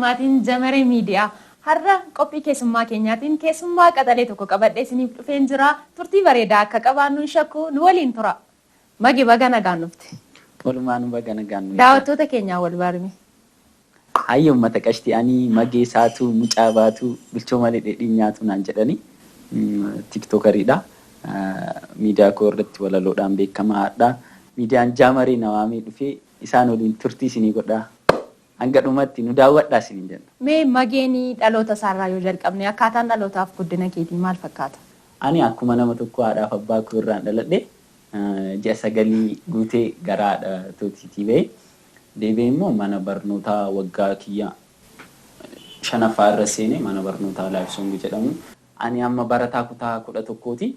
keessummaatiin Jamaree Miidiyaa har'a qophii keessummaa keenyaatiin keessummaa qaxalee tokko qabadhee isiniif dhufeen jira. Turtii bareedaa akka qabaannu shakku nu waliin tura. Magi baga nagaan dhufte. Walumaan baga nagaan dhufte. Daawwattoota keenyaa wal barmi. Hayyo ummata qashtii ani magee saatu mucaa baatu bilchoo malee dheedhiin nyaatu naan jedhani tiktokeriidha. Miidiyaa koo irratti walaloodhaan beekamaadha. Miidiyaan Jamaree nawaamee dhufee isaan waliin turtii isinii godhaa. Hanga dhumatti nu daawwadhaa isiniin jenna. Mee mageenii dhaloota isaarraa yoo jalqabne akkaataan dhalootaaf guddina keetii maal fakkaata? Ani akkuma nama tokko haadhaaf abbaa koo irraan dhaladhe ji'a 9 guutee gara haadha tootiitii ba'e. Deebi'ee immoo mana barnootaa waggaa kiyya 5ffaa irra seenee mana barnootaa Laayifsoong jedhamu. Ani amma barataa kutaa 11ti.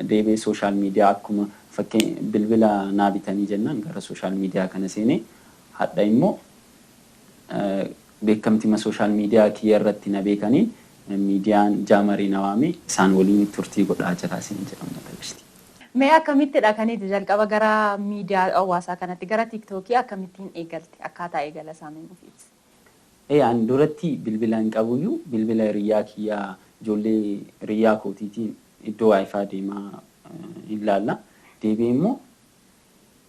Deebi'ee sooshaal miidiyaa akkuma fakkii bilbila naa bitanii jennaan gara sooshaal miidiyaa kana seenee hadha immoo beekamtii sooshaal miidiyaa kiyya irratti na beekaniin miidiyaan Jamaree nawaamee isaan waliin turtii godhaa jira isin jedhamu ta'uusti. Mee akkamittidha kaniiti jalqaba gara miidiyaa hawaasaa kanatti gara tiiktookii akkamittiin eegalte akkaataa eegala isaanii ofiiti? Ani duratti bilbila hin qabuyyuu bilbila hiriyaa kiyyaa ijoollee hiriyaa kootiitiin iddoo waayifaa deemaa ilaalla. Deebi'ee immoo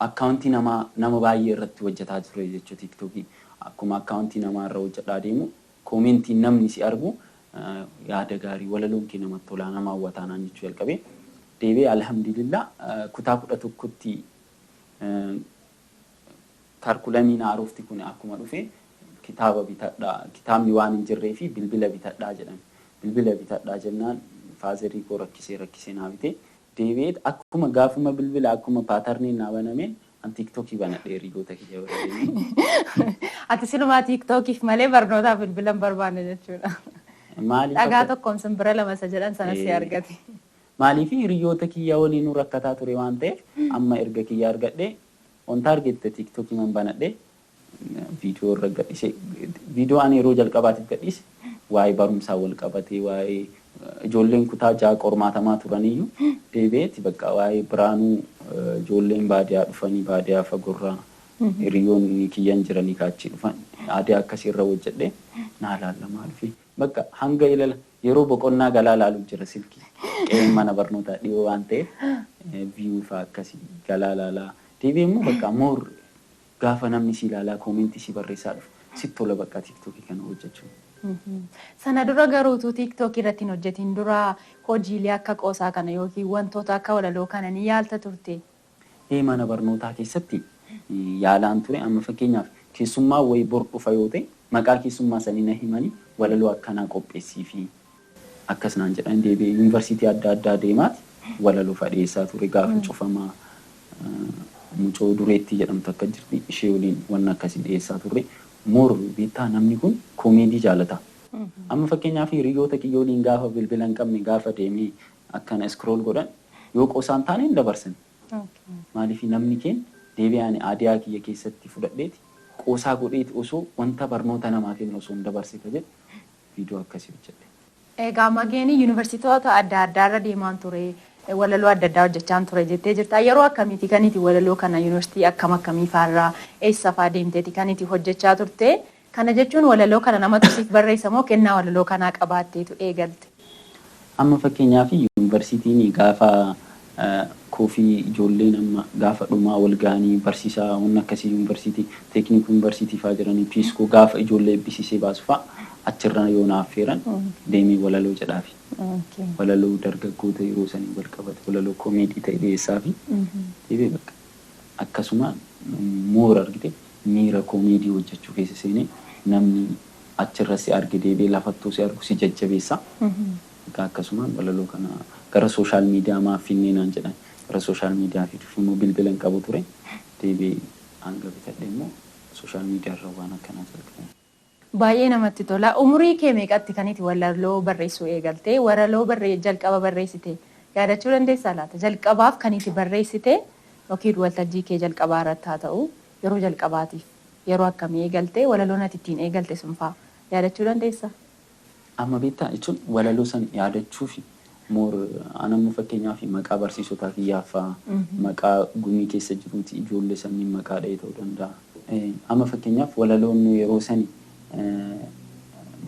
akkaawuntii nama baay'ee irratti hojjetaa ture jechuudha tiiktookii. Akkuma akkaawuntii namaa irra hojjetaa deemu koomentiin namni si argu yaada gaarii walaloon kee namatti tolaa nama hawwataa naan jechuu jalqabee. Deebi'ee alhamdulillah kutaa 11tti kaarkulamiin haarofti kun akkuma dhufe kitaaba bitadhaa kitaabni waan hin jirree fi bilbila bitadhaa jedhame. Bilbila bitadhaa jennaan faazerii koo rakkisee naa bitee. Deebi'ee akkuma gaafuma bilbila akkuma paatarniin naa banameen an tiiktookii banadhee hiriyoota kiyya bira deemee. Ati silumaa tiiktookiif malee barnootaaf bilbila hin barbaanne jechuudha. Maaliif dhagaa tokkoon simbira lama isa jedhan sanas si argate. Maaliif hiriyoota kiyya waliin rakkataa ture waan ta'eef amma erga kiyya argadhee wanta argette tiiktookii man banadhee viidiyoo irra gadhiise. Viidiyoo ani yeroo jalqabaatiif gadhiise waa'ee barumsaa wal qabatee waa'ee ijoolleen kutaa 6 qormaatamaa turaniyyuu deebi'eeti bakka waa'ee biraanuu ijoolleen baadiyaa dhufanii baadiyaa fagorraa hiriyoonni kiyyan jiranii kaachii dhufan aadaa akkasii irra hojjedhee naa laalla maaliif bakka hanga ilala yeroo boqonnaa galaa laalu jira silkii qe'een mana barnootaa dhiyoo waan ta'eef viyuu fa'aa akkasii galaa laalaa deebi'ee immoo bakka moor gaafa namni si ilaalaa koomentii si barreessaa dhufu sitti tola bakka tiiktookii kana hojjechuu. Sana dura garuutu tiiktookii irratti hin hojjetin dura hojiilee akka qoosaa kana yookiin wantoota akka walaloo kana ni yaalta turte? Mana barnootaa keessatti yaalaan ture amma fakkeenyaaf keessummaa wayii bor dhufa yoo ta'e maqaa keessummaa sanii na himanii walaloo akkanaa qopheessii fi akkas naan jedhan deebi'ee yuunivarsiitii adda addaa deemaati walaloo fadheessaa ture gaafa cufamaa mucoo dureetti jedhamtu akka jirti ishee waliin waan akkasii dhiyeessaa turre. Moor beektaa namni kun koomeedii jaalata. Amma fakkeenyaaf hiriyoota kiyya waliin gaafa bilbila hin qabne gaafa deemee akkana iskrool godhan yoo qoosaan taane hin dabarsan. Maaliif namni keenya deebi'anii aadaa kiyya keessatti fudhadheeti qoosaa godheeti osoo wanta barnoota namaa kennu osoo hin dabarsita jedhu viidiyoo akkasii hojjedhe. Egaa mageenii yuunivarsiitota adda addaarra deemaan ture walaloo adda addaa hojjechaan ture jettee jirta. Yeroo akkamiiti kaniiti walaloo kana yuunivarsiitii akkamii faarraa eessa fa'aa deemteeti kaniiti hojjechaa turte? Kana jechuun walaloo kana namatu siif barreessa moo kennaa walaloo kanaa qabaatteetu eegalte? Amma fakkeenyaaf yuunivarsiitiin gaafa koofii ijoolleen amma gaafa dhumaa wal ga'anii barsiisaa waan akkasii yuunivarsiitii teekniikii yuunivarsiitii fa'aa jiranii piiskoo gaafa ijoollee eebbisiisee baasu fa'aa achirra yoo naaf feeran deemee walaloo jedhaafi. Walaloo dargaggoota yeroo sanii wal qabate walaloo koomeedii ta'e dhiyeessaa fi deebi'ee bakka akkasuma moora argite miira koomeedii hojjechuu keessa seenee namni achirra si arge deebi'ee lafattuu si argu si jajjabeessa. Akkasumaan walaloo kana gara sooshaal miidiyaa maaffinnee naan jedhan gara sooshaal miidiyaa fi immoo bilbila hin qabu ture deebi'ee hanga bitadhe immoo sooshaal miidiyaa irra waan akkanaa jalqabe. Baay'ee namatti tola. Umurii kee meeqatti kaniiti walaloo barreessuu eegalte? Walaloo jalqaba barreessite yaadachuu dandeessaa laata? Jalqabaaf kaniiti barreessite yookiin waltajjii kee jalqabaa irratti haa ta'u yeroo jalqabaatiif yeroo akkamii eegalte walaloon ati ittiin eegalte sun fa'aa yaadachuu dandeessaa? Amma beektaa jechuun walaloo san yaadachuu fi moor anammoo fakkeenyaaf maqaa barsiisotaa kiyyaaf maqaa gumii keessa jiruuti ijoollee sanniin maqaa dha'ee ta'uu danda'a. Amma fakkeenyaaf walaloon yeroo sani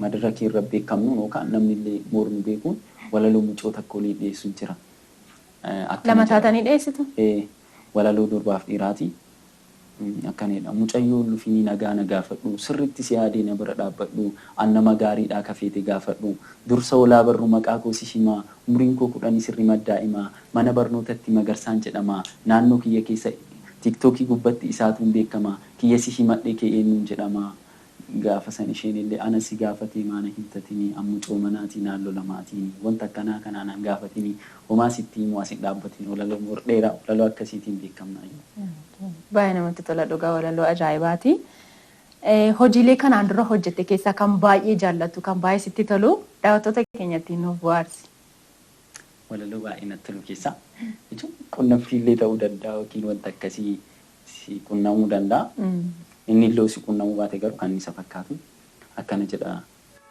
madarakii irra beekamnu yookaan namni illee mormi beekuun walaloo mucoo takka olii dhiyeessu jira. Lama taatanii dhiyeessitu? Walaloo durbaaf dhiiraati. Akkanidha. Mucayyoo lufii nagaa gaafadhu sirriitti si yaadee na bira dhaabbadhu annama gaariidhaa kafeete gaafadhu dursa olaa barru maqaa koo si himaa umriin koo 10 sirri maddaa'ima mana barnootatti Magarsaan jedhama naannoo kiyya keessa TikTokii gubbatti isaatuun beekama kiyya si himadhee kee eenyuun jedhama gaafa san isheen illee ana si gaafatee maana himtatini ammucoo manaatii naalloo lamaatiin wanta akkanaa kanaan gaafatini homaa sitti himu asin dhaabbatiin walaloo murdheeraa walaloo akkasiitiin beekamna. Baay'ee namatti tola dhugaa walaloo ajaa'ibaati. Hojiilee kanaan dura hojjette keessaa kan baay'ee jaallattu kan baay'ee sitti tolu daawwattoota keenyatti nuuf bohaarsi. Walaloo baay'ee natti tolu keessaa jechuun qunnamtiillee ta'uu danda'a yookiin wanta akkasii si qunnamuu danda'a. Inni illee si qunnamuu baate garuu kan isa fakkaatu akkana jedha.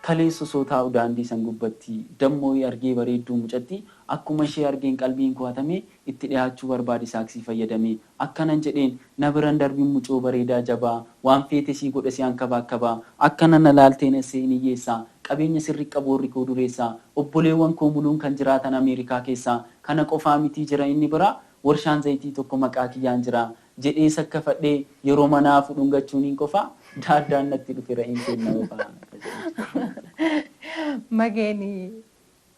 Kaleessa soo taa'u daandii san gubbatti dammoo argee bareedduu mucatti akkuma ishee argeen qalbiin kuwatamee itti dhiyaachuu barbaade saaksii fayyadamee akkanan jedheen na biran darbiin mucoo bareedaa jabaa waan feete sii godha si hankabaakabaa akkana na laalteen esseen hiyyeessaa qabeenya sirri qaboorri koo dureessaa obboleewwan koo muluun kan jiraatan Ameerikaa keessaa kana qofaa mitii jira inni biraa warshaan zayitii tokko maqaa kiyyaan jira jedhee sakka fadhee yeroo manaa fudhuun gachuun hin qofaa daaddaan natti dhufeera hin kenna qofaa. Mageeni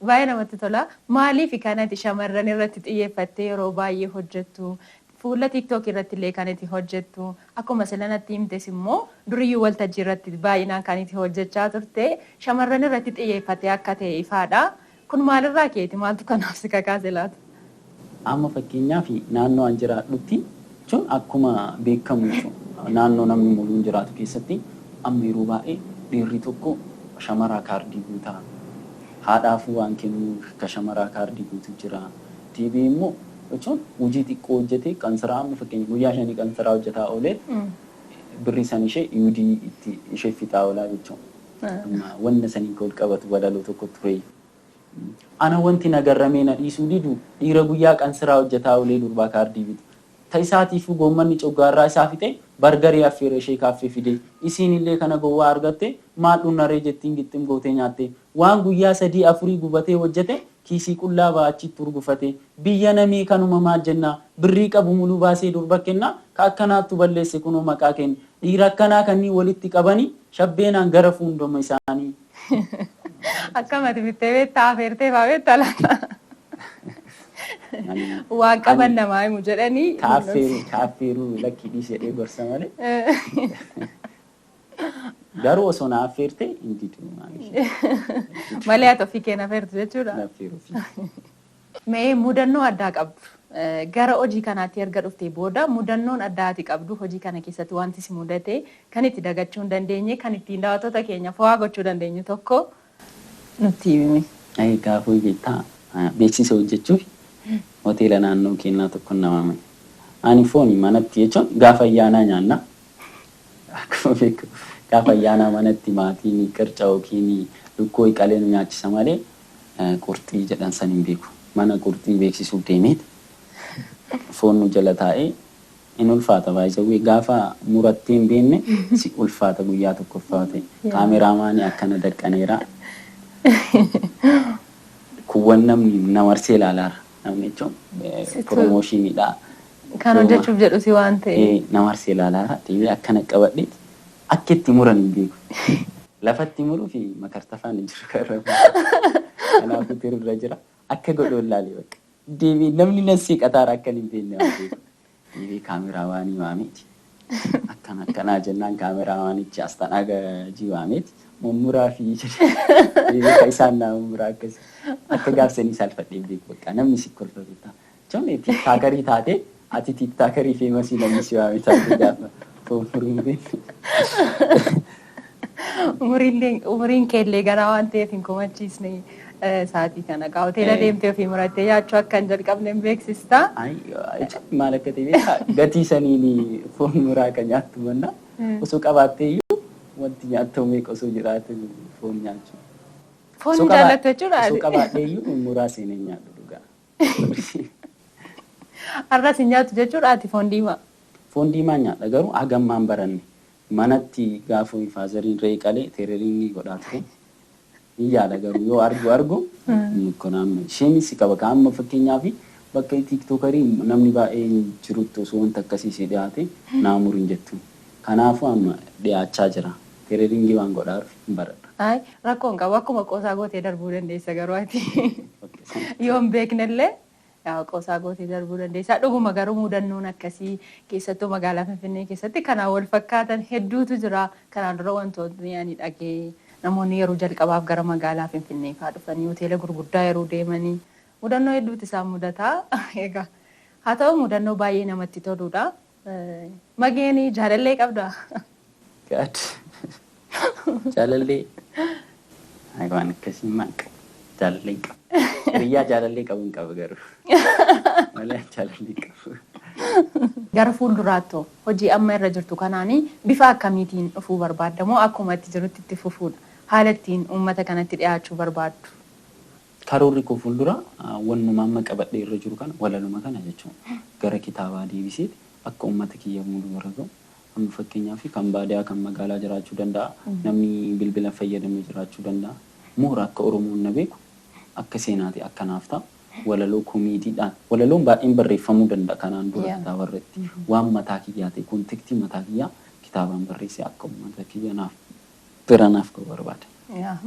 baay'ee namatti tola. Maaliif kanatti shamarran irratti xiyyeeffattee yeroo baay'ee hojjettu? Fuula TikTok irratti illee kanatti hojjettu. Akkuma silanatti himtes immoo duriyyuu waltajjii irratti baay'inaan kanatti hojjechaa turte shamarran irratti xiyyeeffattee akka ta'e ifaadha. Kun maalirraa keeti? Maaltu kanaaf si kakaase laata? Amma fakkeenyaaf naannoo an jiraadhutti jechuun akkuma beekamu naannoo namni muluun jiraatu keessatti amma yeroo baay'ee dhiirri tokko shamaraa kaardii guutaa haadhaafuu waan kennuuf ka shamaraa kaardii guutu jira. TV immoo jechuun hojii xiqqoo hojjetee qansaraa amma fakkeenya guyyaa 5 qansaraa hojjetaa oolee birri san ishee yuudii itti ishee fixaa oolaa jechuudha. Wanna saniin kol qabatu walaloo tokko ture. Ana wanti nagarramee na dhiisuu didu dhiira guyyaa qansaraa hojjetaa oolee durbaa kaardii bitu. Taisaatiifuu goommanni coggaarraa isaa fixe bargarii affeera ishee kaaffee fide isiin illee kana gowwaa argatte maadhuun naree jettiin gixxim gootee nyaatte waan guyyaa 3-4 gubatee hojjete kiisii qullaa baachitti urgufate biyya namii kanuma maal jenna birrii qabu muluu baasee durba kenna ka akkanaattu balleesse kunoo maqaa kenna dhiira akkanaa kannii walitti qabanii shabbeenaan gara fuundoma isaanii. Akkamati bittee beektaa afeertee fa'aa laata? Waan qaban namaa himu jedhanii kaaffeeruu lakkii dhiisedhee gorsa malee garuu osoo na affeerte hin didu malee ati ofii keenya affeertu jechuudha. Mee mudannoo addaa qabdu gara hojii kanaatti erga dhuftee booda mudannoon addaati qabdu hojii kana keessatti wanti si mudate kan itti dagachuu hin dandeenye kan ittiin daawwattoota keenya fo'aa gochuu dandeenyu tokko nutti himi. Gaafuu jettaa beeksisa hojjechuuf hoteela naannoo keenyaa tokko namame. Ani fooni manatti jechuun gaafa ayyaanaa nyaanna. Akkuma beeku gaafa ayyaanaa manatti maatiin qirca yookiin lukkoo qalee nu nyaachisa malee qurxii jedhan san hin beeku. Mana qurxii beeksisuuf deemeet foon nu jala taa'ee in ulfaata baay'ee gaafa murattee hin beekne si ulfaata guyyaa tokkoffaa ta'e kaameraamaanii akkana daqqaneera. Kuwwan namni namarsee ilaalaara. Namni jechuun promooshinidha. Kan hojjechuuf jedhu si waan ta'e. Namarsee ilaalaara. Deebii akkana qabadhee akka itti muran hin beeku. Lafatti muruu fi makartafaan hin jiru karra. Kanaafuu tirra jira. Akka godhoo ilaalee bakka. Deebii namni nasii qataara akka hin beekne waan beeku. Deebii kaameraamaanii waameeti. Akkanaa jennaan kaameraamaanichi asxaan agajii waameeti. Mummuraa fi jedhee isaan naa mummuraa akkasii akka gaafsanii salphadhee beeku bakka namni si kolfatu ta'a. Jechuun tiiktaakarii taate ati tiiktaakarii feemasii namni si waame taate gaafa foonfuruun beeku. Umuriin keellee garaa waan ta'eef hin komachiisne sa'aatii kana gaa hoteela deemtee ofii murattee nyaachuu akka hin jalqabne hin beeksistaa. Maal akka ta'e beekaa gatii saniin foon muraa kan nyaattu manna osoo qabaattee wanti nyaatamu meeqa osoo jiraatu foon nyaachuu. Foon jaallattu jechuudha. Osoo qabaadhee iyyuu muraa seenee nyaadhu dhugaa. Har'as hin nyaatu jechuudha ati foon diimaa. foon diimaa nyaadha garuu hagammaan baranne manatti gaafa faazariin re'ee qalee teereriingii godhaa ture. Iyyaadha garuu yoo argu kunaan isheenis qaba kaa'amma fakkeenyaa fi bakka tiiktookari namni baay'ee jirutti osoo wanta akkasii dhiyaate naamuriin jettu. Kanaafuu amma dhiyaachaa jira. Teereriingii waan godhaa hin baradha. Ay rakkoon qabu akkuma qoosaa gootee darbuu dandeessa garuu ati yoo hin beeknellee qoosaa gootee darbuu dandeessa. Dhuguma garuu muudannoon akkasii keessattuu magaalaa Finfinnee keessatti kanaan wal fakkaatan hedduutu jira. Kanaan dura wantoonni ani dhagee namoonni yeroo jalqabaaf gara magaalaa Finfinnee fa'aa dhufanii hoteela gurguddaa yeroo deemanii mudannoo hedduutu isaan mudataa. Egaa haa ta'u mudannoo baay'ee namatti toludha. Mageenii jaalallee qabdaa? Jaalallee waan akkasii maanqa jaalallee qaba. Hiriyaa jaalallee qabu hin qabu garuu. Malee jaalallee qabu. Gara fuulduraatti hojii amma irra jirtu kanaanii bifa akkamiitiin dhufuu barbaadda moo akkuma itti jirutti itti fufuudha? Haala ittiin uummata kanatti dhiyaachuu barbaaddu? Karoorri koo fuuldura wannuma amma qabadhee irra jiru kana walaluma kana jechuun gara kitaabaa deebiseeti akka uummata kiyya mul'u irra ga'u. Amma fakkeenyaaf kan baadiyyaa kan magaalaa jiraachuu danda'a. Namni bilbila fayyadamee jiraachuu danda'a. Moora akka Oromoon na beeku akka seenaati akka naaf ta'a. Walaloo komiidiidhaan walaloon baay'een barreeffamuu danda'a kanaan dura kitaaba irratti. Waan mataa kiyyaa ta'e kontektii mataa kiyyaa kitaabaan barreessee akka uummata kiyya naaf bira naaf ga'u barbaada.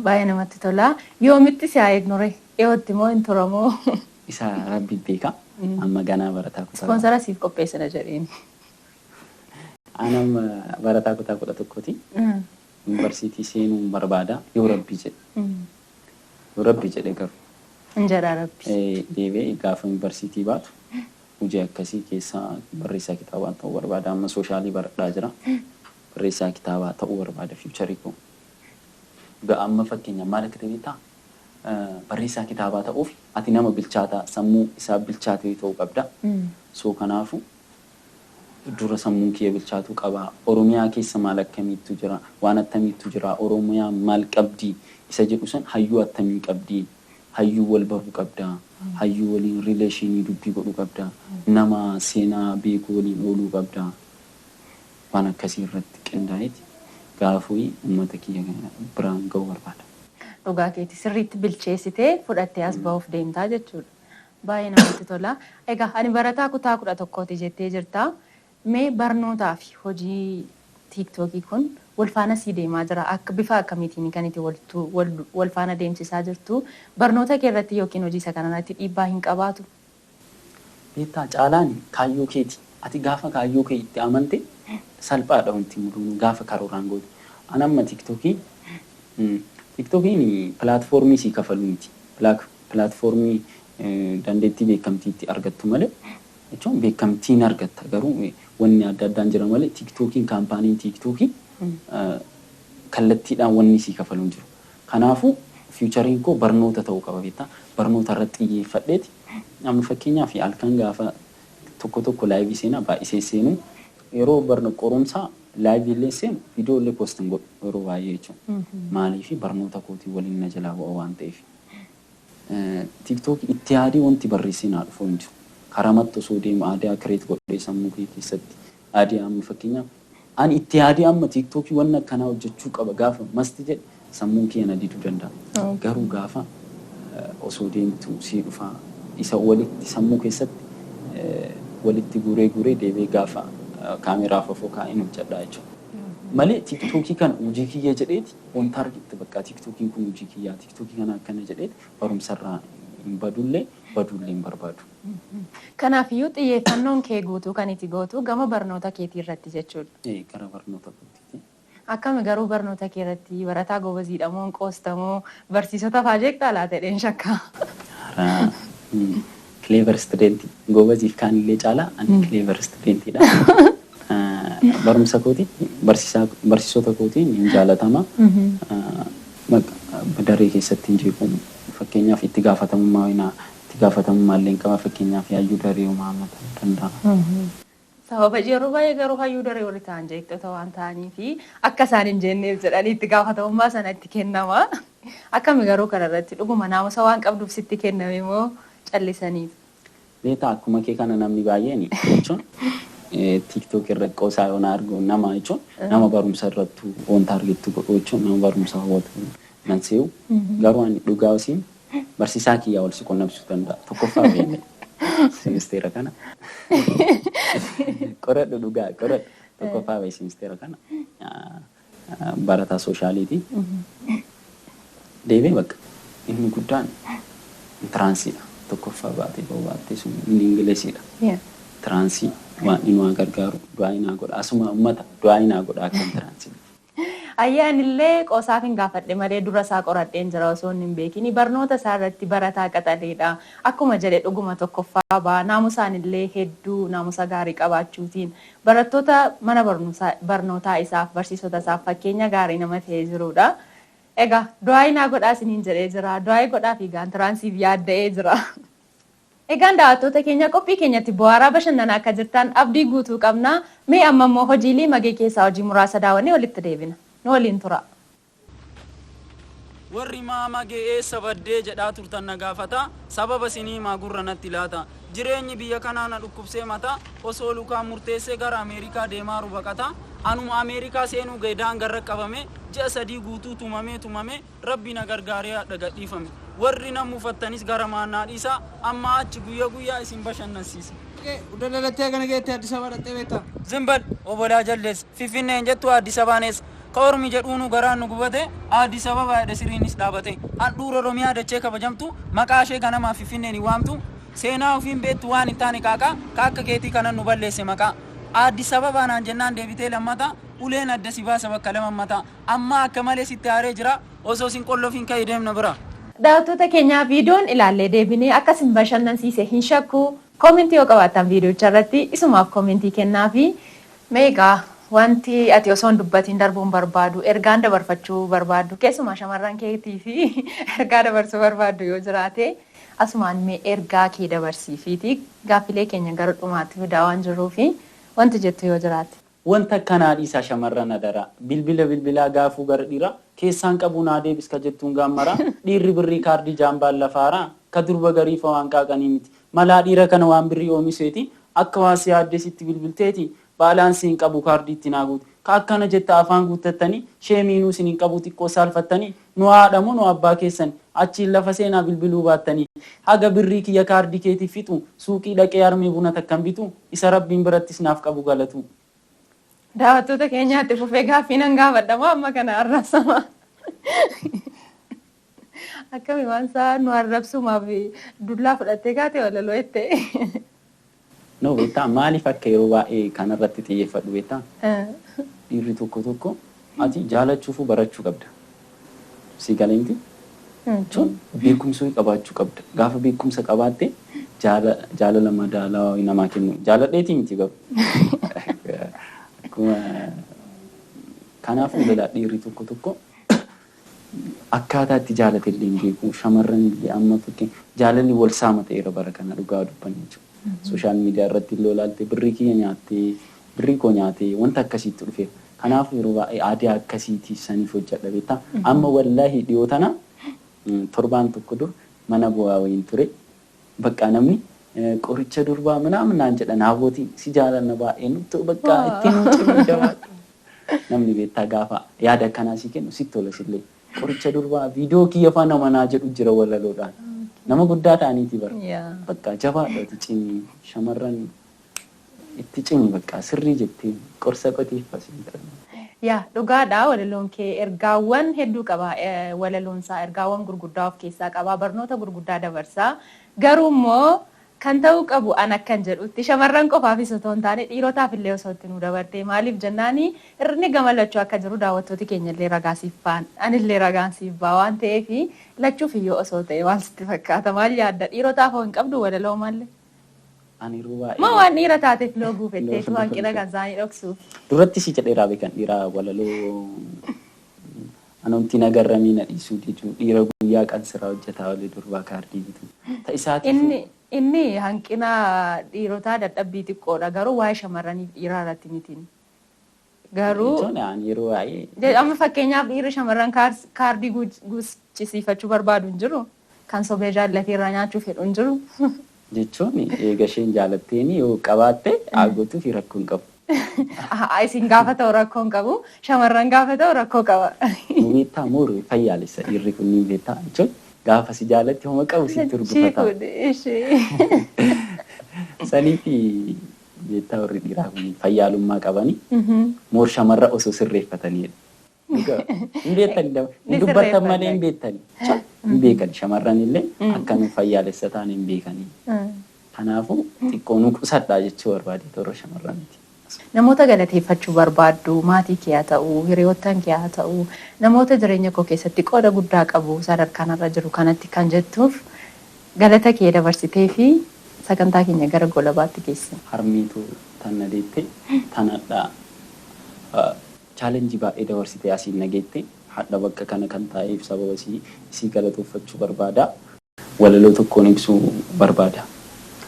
Baay'ee namatti tola. Yoomitti si haa eegnure? Dhiyootti moo hin turamoo? Isa rabbi beeka. Amma ganaa barataa kutaa. Ispoonsara siif qopheessina jedheen. Anam barataa kutaa 11ti. Yuunivarsiitii seenuu barbaada yoo rabbi jedhe. Yoo rabbi jedhe garuu. Injala rabbi. Deebi'ee gaafa yuunivarsiitii baatu hojii akkasii keessaa barreessaa kitaabaa ta'uu barbaada. Amma soshaalii baradhaa jira. Barreessaa kitaabaa ta'uu barbaada fiicharii koo. Amma fakkeenya maal akka ta'e barreessaa kitaabaa ta'uuf ati nama bilchaataa sammuu isaa bilchaatee ta'uu qabda. So kanaafu dura sammuun kiyya bilchaatuu qaba. Oromiyaa keessa maal akkamiitu jira? Waan attamiitu jira? Oromiyaa maal qabdi? Isa jedhu san hayyuu attamii qabdi? Hayyuu wal baruu qabda. Hayyuu waliin rileeshinii dubbii godhuu qabda. Nama seenaa beekuu waliin ooluu qabda. Waan akkasii irratti qindaa'eeti gaafuu uummata kiyya biraan ga'uu barbaada. Dhugaa keetti sirriitti bilcheessitee fudhattee as ba'uuf deemtaa jechuudha. Baay'ee namatti tola. Egaa ani barataa kutaa 11ti jettee jirta. Mee barnootaa fi hojii tiiktookii kun wal faana sii deemaa jira? Akka bifa akkamiitiin kan itti wal faana deemsisaa jirtu? Barnoota kee irratti yookiin hojii isa kanarratti dhiibbaa hin qabaatu? Beektaa caalaan kaayyoo keeti. Ati gaafa kaayyoo kee itti amante salphaadha wanti muduu gaafa karooraan gootu. Ani amma tiiktookiin pilaatfoormii sii kafalu miti. Pilaatfoormii dandeettii beekamtiitti argattu malee jechuun beekamtiin argatta garuu wanni adda addaan jira malee tiiktookiin kaampaaniin tiiktookii kallattiidhaan wanni sii kafalu jiru. Kanaafuu fiichariin koo barnoota ta'uu qaba beektaa. Barnoota irratti xiyyeeffadheeti. Amma fakkeenyaaf halkan gaafa tokko laayivii seenaa baay'isee seenu yeroo barna qorumsaa laayivii illee seenu viidiyoo illee poostiin godhu yeroo baay'ee jechuudha. Maaliif barnoota kootii waliin na jalaa bu'a waan ta'eef. TikTok itti yaadii wanti barreessinaa dhufu hin jiru. Karamatti osoo deemu aadaa kireet godhee sammuu kee keessatti aadaa amma fakkeenyaaf ani itti yaadii amma TikTokii wanna akkanaa hojjechuu qaba gaafa masti jedhe sammuun kee na diduu danda'a. Garuu gaafa osoo deemtu sii dhufa isa walitti sammuu keessatti walitti guree deebee gaafa kaameraa fofoo kaa'in hojjedhaa jechuudha. Malee TikTokii kan hojii kiyya jedheeti wanta argitte bakka TikTokiin kun hojii kiyyaa TikTokii kana akkana jedheeti barumsarraa hin baduullee hin barbaadu. Kanaafuu xiyyeeffannoon kee guutuu kan itti gootu gama barnoota keetii irratti jechuudha. Gara barnoota kootiiti. Akkami garuu barnoota kee irratti barataa gobaziidha moo qoostamoo barsiisota fa'aa jeeqxaa laata jedheen shakkaa. Clever student gobaziif kaan illee caalaa ani clever studentidha. Barumsa kooti barsiisota kootiin hin jaalatama. Daree keessatti hin jeeqamu. Fakkeenyaaf itti gaafatamummaa illee qaba. Fakkeenyaaf hayyuu daree uumamaa danda'a. Sababa yeroo baay'ee garuu hayyuu daree warri ta'an jeeqxota waan ta'aniifi akka isaan hin jenneef jedhanii itti gaafatamummaa sana itti kennama. Akkami garuu kanarratti dhuguma naamusa waan qabduuf sitti kenname moo callisaniif? Beektaa akkuma kee kana namni baay'een jechuun TikTok irra qoosaa yoon argu nama jechuun nama barumsa irrattu wanta argettu godhu jechuun nama barumsa hawwatu nan se'u garuu ani dhugaa wasiin barsiisaa kiyyaa wal si qunnamsiisuu danda'a tokkoffaa beekne simisteera kana qoradhu dhugaa qoradhu tokkoffaa beekne simisteera kana barataa sooshaaliiti deebee bakka inni guddaan tiraansiidha tokkoffaa baatee baattee sun inni ingilisiidha tiransii waan inni gargaaru du'aa inaa godha asuma ummata du'aa inaa godha akka tiransii. Ayyaanillee qoosaafin gaafadhe malee dura isaa qoradheen jira osoo hin beekini barnoota isaa irratti barataa qaxaleedha akkuma jedhe dhuguma tokkoffaa baa naamusaanillee hedduu naamusa gaarii qabaachuutiin barattoota mana barnootaa isaaf barsiisota isaaf fakkeenya gaarii nama ta'ee jirudha. Egaa du'aa inaa godhaa isiniin jedhee jira du'aa godhaa fi gaan tiransiif yaadda'ee jira. Egaan daawwattoota keenya qophii keenyatti bu'aaraa bashannanaa akka jirtan abdii guutuu qabna. Mee amma immoo hojiilee magee keessaa hojii muraasa daawwannee walitti deebina. Nu waliin tura. Warri maama ga'ee sabaddee jedhaa turtan na gaafata sababa isinii maa gurra natti laata. Jireenyi biyya kanaa na dhukkubsee mata osoo lukaan murteessee gara Ameerikaa deemaa baqata. Anuma Ameerikaa seenuu gaidaan garra qabame ji'a 3 guutuu tumamee rabbi na gargaaree haadha gadhiifame. Warri na muufattanis gara maannaa dhiisa amma achi guyyaa isin bashannansiisa. Udalalatee kana geettee Addis Ababa dhattee beektaa? Zimbal obolaa jallees Finfinneen jettu Addis Abaanes ka ormi jedhuunu garaan nu gubate Addis Ababa jedhe siriinis dhaabate handhuura Oromiyaa dachee kabajamtu maqaa ishee ganamaa Finfinneen waamtu seenaa ofiin beektu waan hin taane qaaqa akka keetii kanan nu balleesse maqaa Addis Ababa naan jennaan deebitee lammata uleen adda si baasa bakka lamammata amma akka malee sitti aaree jira osoo sin qolloofiin ka'ee deemna bira. Daawwattoota keenyaa viidiyoon ilaallee deebinee akkasin bashannansiise hin shakku koomentii yoo qabaattan viidiyoocha irratti isumaaf koomentii kennaa fi meegaa wanti ati osoo hin dubbatiin darbuun barbaadu ergaan dabarfachuu barbaadu keessumaa shamarran keetii fi ergaa dabarsuu barbaadu yoo jiraate asumaan mee ergaa kee dabarsiifiiti gaaffilee keenya gara dhumaatti fidaa waan jiruufi wanti jettu yoo jiraate. Wanta kanaa dhiisaa shamarran adara bilbilaa gaafuu gara dhiira keessaan qabu naa deebis ka jettuun gaammara dhiirri birrii kaardii jaambaan lafaara ka durba gariifa waan qaaqanii miti malaa dhiira kana waan birrii oomisheeti akka waasi yaaddesitti bilbilteeti baalaansiin qabu kaardii itti naaguuti ka akkana jetta afaan guuttattanii sheemiinuu isiniin qabu xiqqoo saalfattanii nu haadhamu nu abbaa keessan achiin lafa seenaa bilbiluu baattanii haga birrii kiyya kaardii keetiif fixu suuqii dhaqee armee buna takkan bitu isa rabbiin birattis naaf qabu galatu. Daawwattoota keenyaatti fufee gaaffii nan gaafadhamoo amma kana arrabsama. Akkami waan isaa nu arrabsumaaf dullaa fudhattee kaate walaloo jettee. No beektaa maaliif akka yeroo baay'ee kanarratti xiyyeeffadhu beektaa? Dhiirri tokko ati jaalachuufu barachuu qabda. Si galeenti? Jechuun beekumsa qabaachuu qabda. Gaafa beekumsa qabaatte jaalala madaalawaa namaa kennu. Jaaladheetii miti garuu. Kanaafuu lolaa dhiirri tokko akkaataa itti jaalate illee hin beeku shamarran illee amma fakkeenya jaalalli wal saama ta'eera bara kana dhugaa dubbanne jechuudha. Sooshaal miidiyaa irratti illee olaalte birrii kiyya nyaattee birrii koo nyaatee wanta akkasiitti dhufeera. Kanaafuu yeroo baay'ee aadaa akkasiitii saniif hojjedha beektaa. Amma wallaahi dhiyoo tana torbaan tokko dur mana bu'aa wayiin ture bakka namni qoricha durbaa ምናምን naan jedhan abbootiin si jaalanna baay'ee nutti bakka ittiin nuti jabaatu namni beektaa gaafa yaada akkanaa si kennu sitti tola sillee qoricha durbaa viidiyoo kiyya faana manaa jedhu jira walaloodhaan nama guddaa ta'aniiti bara bakka jabaadhaati cimii shamarran itti cimii bakka sirrii jettee qorsa qotiifasiin ta'an. Yaa dhugaadha walaloon kee ergaawwan hedduu qaba walaloonsaa ergaawwan gurguddaa of keessaa qaba barnoota gurguddaa dabarsaa garuu immoo kan ta'uu qabu an akkan jedhutti shamarran qofaafis osoo hin taane dhiirotaaf illee osoo itti nu dabartee maaliif jennaani irni gamalachuu akka jiru daawwattooti keenya illee ragaasiif ba'an anillee ragaasiif ba'a waan ta'eef lachuuf iyyoo osoo ta'e waan sitti fakkaata maal yaadda dhiirotaaf hoo hin qabdu walaloo maallee. Ani ruwaa. Ma waan dhiira taateef looguu fettee waan qina kan isaanii dhoksuuf. Duratti si jedheeraa beekan dhiira walaloo anumti nagarramii na dhiisuu jechuun dhiira guyyaa kan siraa hojjetaa walii durbaa kaardii bitu. Ta'isaatiif. Inni hanqina dhiirotaa dadhabbii xiqqoodha garuu waa'ee shamarraniif dhiiraa irratti mitiin. Garuu yeroo waa'ee. Amma fakkeenyaaf dhiirri shamarran kaardii guuchisiifachuu barbaadu hin jiru kan sobee jaallatee irraa nyaachuu fedhu hin jiru. jechuun eega isheen jaalatteeni yoo qabaatte aagotuuf rakkoo hin qabu. Isin gaafa ta'u rakkoo hin qabu, shamarran gaafa ta'u rakkoo qaba. Beektaa mooruu fayyaalessa dhiirri kun ni beektaa jechuun gaafa si jaalatte homa qabu sitti urgufata. Sanii fi beektaa warri dhiiraa kun fayyaalummaa qabanii moor shamarra osoo sirreeffatanidha. Hin beektani hin dubbatan malee hin beektani. Hin beekan shamarran illee akkamiin fayyaalessa ta'an hin beekanii. Kanaafuu xiqqoo nu qusadhaa jechuu barbaade torra shamarraniiti. Namoota galateeffachuu barbaaddu maatii kee haa ta'u, hiriyoottan kee haa ta'u, namoota jireenya koo keessatti qooda guddaa qabu sadarkaan irra jiru kanatti kan jettuuf galata kee dabarsitee fi sagantaa keenya gara golabaatti geessina. Harmiitu tanna deette tanadhaa chaalenjii baay'ee dabarsitee asiin nageette hadha bakka kana kan taa'eef sababa isii galatoofachuu barbaada. Walaloo tokkoon ibsuu barbaada.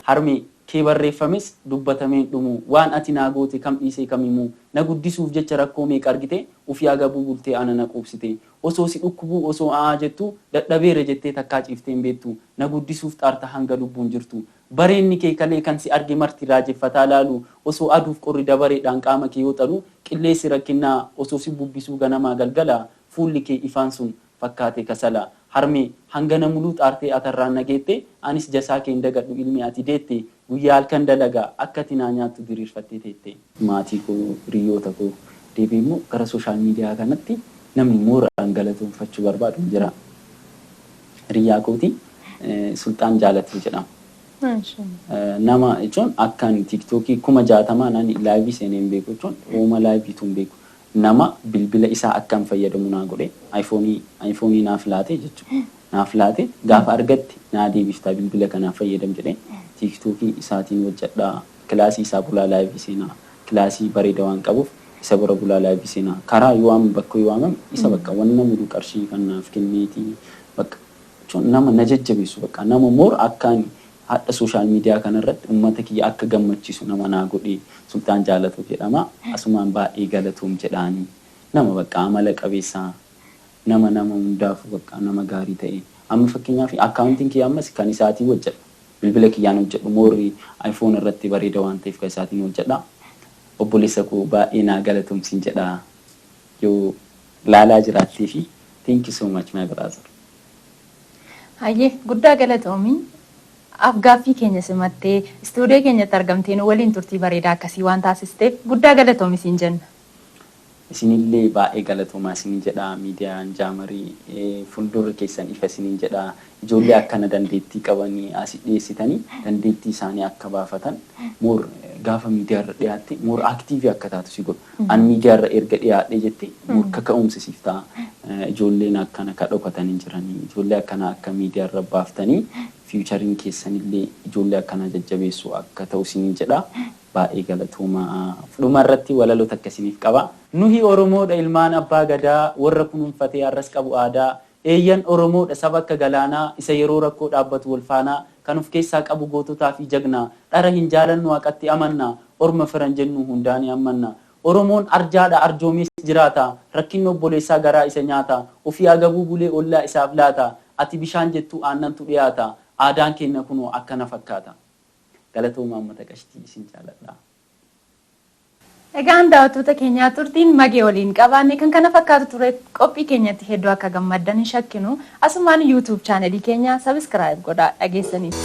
Harmee kee barreeffames dubbatamee dhumu waan ati naa goote kam dhiisee kamimuu na guddisuuf jecha rakkoo meeqa argite ufii agabuu bultee ana na quubsite osoo si dhukkubuu osoo a'aa jettu dadhabeera jettee takkaa ciiftee hin beektu na guddisuuf xaarta hanga lubbuun jirtu bareenni kee kalee kan si arge marti raajeffataa laalu osoo aduuf qorri dabareedhaan qaama kee yoo xalu qilleessi rakkinnaa osoo si bubbisuu ganamaa galgala fuulli kee ifaan sun fakkaate kasala harmee hangana muluu xaartee atarraan nageette anis jasaa kee hin dagadhu ilmi ati deette guyyaa halkan dalagaa akka tinaa nyaattu diriirfattee teette. Maatii koo hiriyoota koo deebi'ee immoo gara sooshaal miidiyaa kanatti namni mooraan galatoomfachuu barbaadu jira. Hiriyaa kooti Sultaan Jaalatu jedhama. Nama jechuun akkaan tiiktookii 60,000 nani laayivii seeneen beeku jechuun ooma laayiviitu hin beeku. Nama bilbila isaa akkam fayyadamu naa godhe ayfoonii naaf laate jechuudha. Naaf laate gaafa argatte naa deebiftaa bilbila kanaaf fayyadam jedhee tiiktookii isaatiin hojjedhaa kilaasii isaa bulaa laayivii seenaa kilaasii bareeda waan qabuuf isa bira bulaa laayivii seenaa karaa yoo waamu bakka yoo waamam isa bakka wanna muduu qarshii kanaaf kenneetii bakka jechuun nama na jajjabeessu bakka nama moor akkaan hadha sooshaal miidiyaa kanarratti uummata kiyya akka gammachiisu nama naa godhe Sultaan Jaalatu jedhama. Asumaan baay'ee galatoom jedhaanii nama bakka amala qabeessaa nama hundaafuu bakka nama gaarii ta'e amma fakkeenyaaf akkaawuntiin kiyya ammas kan isaatii hojjedha. Bilbila kiyyaan hojjedhu moorri iPhone irratti bareeda waan ta'eef kan isaatiin hojjedha. Obboleessa koo baay'ee naa galatoomsiin jedha yoo laalaa jiraattee fi thank you so much my brother. Hayyee guddaa galatoomii. Afgaaffii keenya simattee istuudiyoo keenyatti argamtee nu waliin turtii bareedaa akkasii waan taasisteef guddaa galatoomi siin jenna. Isinillee baay'ee galatoomaa isin jedha miidiyaan jaamarii fuuldura keessan ifa isin jedha ijoollee akkana dandeettii qabanii asii dhiyeessitanii dandeettii isaanii akka baafatan moor gaafa miidiyaarra dhiyaatte moor aktiivii akka taatu si godhu. An miidiyaarra erga dhiyaadhee jette moor kaka'umsisiif ta'a ijoolleen akkana ka dhokatan hin jiranii ijoollee akkana akka miidiyaarra baaftanii fiichariin keessanillee ijoollee akkana jajjabeessu akka ta'u isin jedha. Baay'ee galatooma dhuma irratti walaloota akkasiniif qaba. Nuhi Oromoodha ilmaan abbaa gadaa warra kunuunfatee har'as qabu aadaa eeyyan Oromoodha saba akka galaanaa isa yeroo rakkoo dhaabbatu wal faanaa kan of keessaa qabu goototaa fi jagnaa dhara hin jaalannu waaqatti amannaa orma firan jennu hundaanii ammanna Oromoon arjaadha arjoomees jiraata rakkinni obboleessaa garaa isa nyaata ofii agabuu bulee ollaa isaaf laata ati bishaan jettu aannantu dhiyaata aadaan keenya kunoo akkana fakkaata. Galatooma uummata qashtii isin jaalladha. Egaan daawwattoota keenyaa turtiin magee waliin qabaanne kan kana fakkaatu ture qophii keenyatti hedduu akka gammaddan hin shakkinu asumaan YouTube chaanelii keenya subscribe godhaa dhageessaniif.